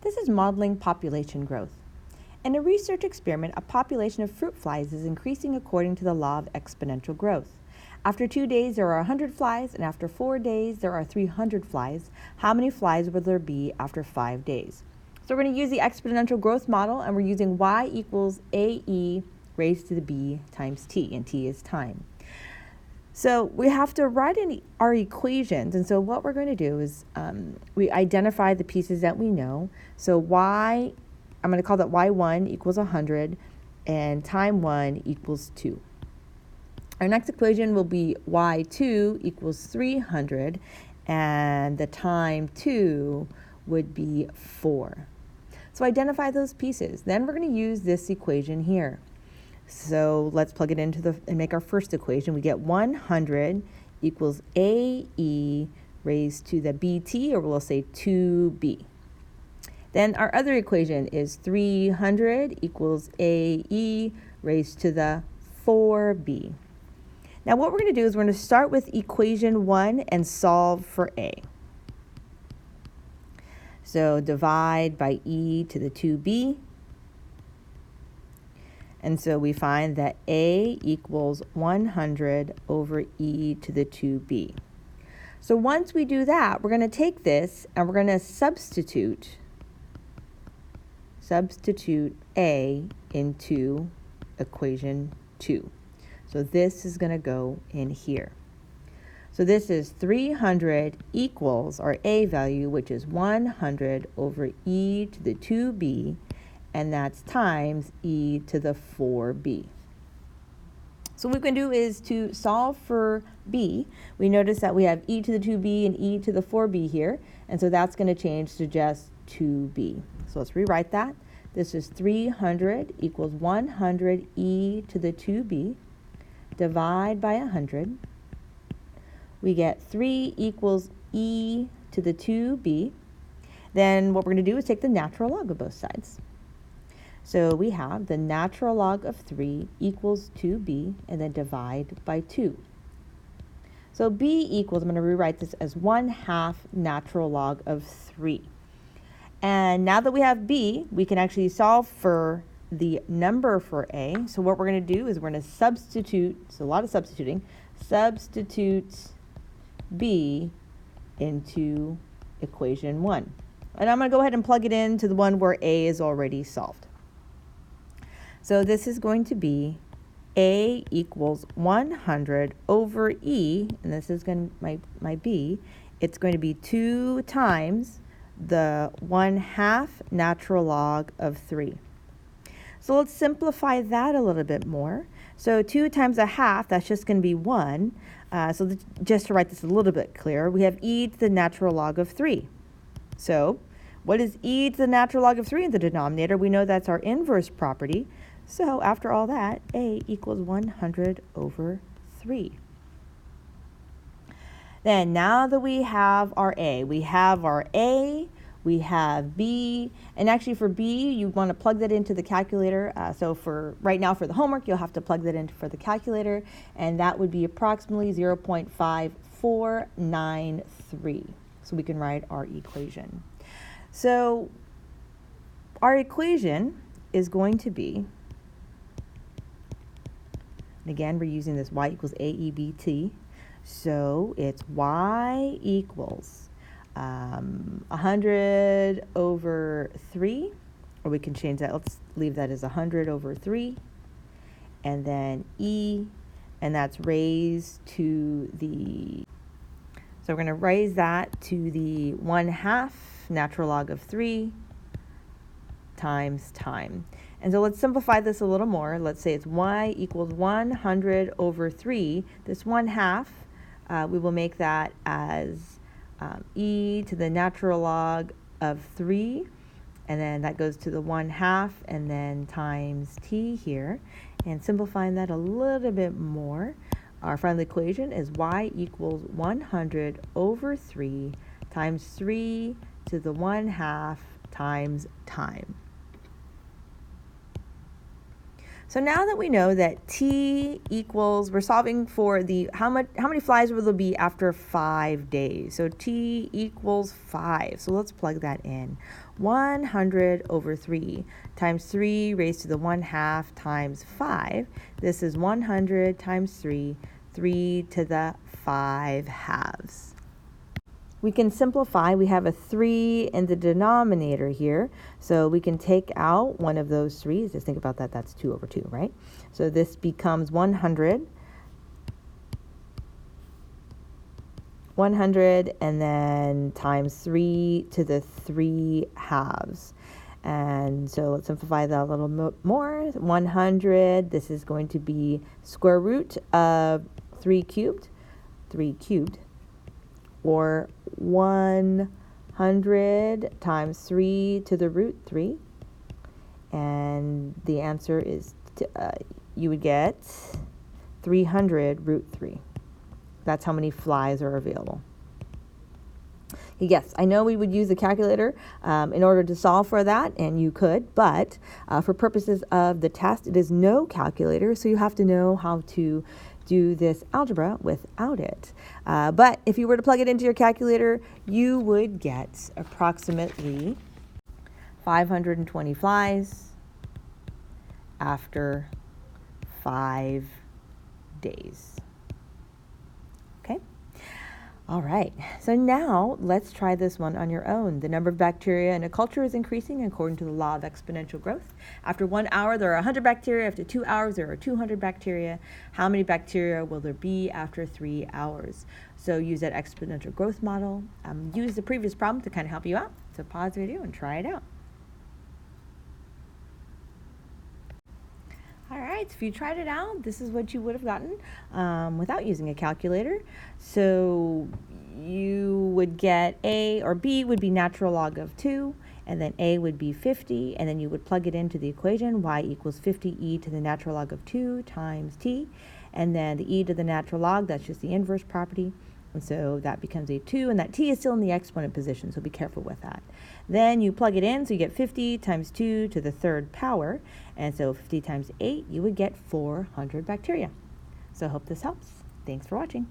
This is modeling population growth. In a research experiment, a population of fruit flies is increasing according to the law of exponential growth. After 2 days, there are 100 flies, and after 4 days, there are 300 flies. How many flies will there be after 5 days? So we're going to use the exponential growth model, and we're using y equals ae raised to the b times t, and t is time. So we have to write in our equations, and so what we're going to do is we identify the pieces that we know. So I'm going to call that y1 equals 100, and time 1 equals 2. Our next equation will be y2 equals 300, and the time 2 would be 4. So identify those pieces. Then we're going to use this equation here. So let's plug it into and make our first equation. We get 100 equals AE raised to the BT, or we'll say 2B. Then our other equation is 300 equals AE raised to the 4B. Now what we're going to do is we're going to start with equation 1 and solve for A. So divide by e to the 2b. And so we find that A equals 100 over e to the 2b. So once we do that, we're going to take this and we're going to substitute A into equation 2. So this is going to go in here. So this is 300 equals our A value, which is 100 over e to the 2b, and that's times e to the 4b. So what we can do is to solve for b. We notice that we have e to the 2b and e to the 4b here, and so that's going to change to just 2b. So let's rewrite that. This is 300 equals 100 e to the 2b. Divide by 100. We get 3 equals e to the 2b. Then what we're going to do is take the natural log of both sides. So we have the natural log of 3 equals 2b, and then divide by 2. So b equals, I'm going to rewrite this as 1/2 natural log of 3. And now that we have b, we can actually solve for the number for a. So what we're going to do is we're going to substitute, so a lot of substituting, substitute b into equation 1. And I'm going to go ahead and plug it into the one where a is already solved. So this is going to be a equals 100 over e, and this is going to my b. It's going to be 2 times the 1/2 natural log of 3. So let's simplify that a little bit more. So 2 times 1/2, that's just going to be 1. Just to write this a little bit clearer, we have e to the natural log of 3. So what is e to the natural log of 3 in the denominator? We know that's our inverse property. So after all that, a equals 100 over 3. Then now that we have our a, we have b, and actually for b, you want to plug that into the calculator. So for right now for the homework, you'll have to plug that in for the calculator, and that would be approximately 0.5493. So we can write our equation. So our equation is going to be, and again, we're using this y equals AEBT. So it's y equals 100 over 3, or we can change that. Let's leave that as 100 over 3. And then e, and that's raised to the, so we're going to raise that to the 1/2 natural log of 3 times time. And so let's simplify this a little more. Let's say it's y equals 100 over 3. This 1/2, we will make that as e to the natural log of 3, and then that goes to the 1/2, and then times t here. And simplifying that a little bit more, our final equation is y equals 100 over 3 times 3 to the 1/2 times time. So So now that we know that t equals, we're solving for the how many flies will there be after 5 days. So t equals 5. So let's plug that in. 100 over 3 times 3 raised to the 1/2 times 5. This is 100 times 3, 3 to the 5/2. We can simplify. We have a 3 in the denominator here, so we can take out one of those 3's. Just think about that. That's 2 over 2, right? So this becomes 100. 100 and then times 3 to the 3/2. And so let's simplify that a little more. 100, this is going to be square root of 3 cubed, or 100 times 3 to the root 3. And the answer is, you would get 300 root 3. That's how many flies are available. Yes, I know we would use the calculator in order to solve for that, and you could, but for purposes of the test, it is no calculator, so you have to know how to do this algebra without it. But if you were to plug it into your calculator, you would get approximately 520 flies after 5 days. Okay? All right, so now let's try this one on your own. The number of bacteria in a culture is increasing according to the law of exponential growth. After 1 hour, there are 100 bacteria. After 2 hours, there are 200 bacteria. How many bacteria will there be after 3 hours? So use that exponential growth model. Use the previous problem to kind of help you out. So pause the video and try it out. All right, so if you tried it out, this is what you would have gotten without using a calculator. So you would get A, or B would be natural log of 2, and then A would be 50, and then you would plug it into the equation, y equals 50e to the natural log of 2 times t, and then the e to the natural log, that's just the inverse property. And so that becomes a 2, and that t is still in the exponent position, so be careful with that. Then you plug it in, so you get 50 times 2 to the 3rd power, and so 50 times 8, you would get 400 bacteria. So I hope this helps. Thanks for watching.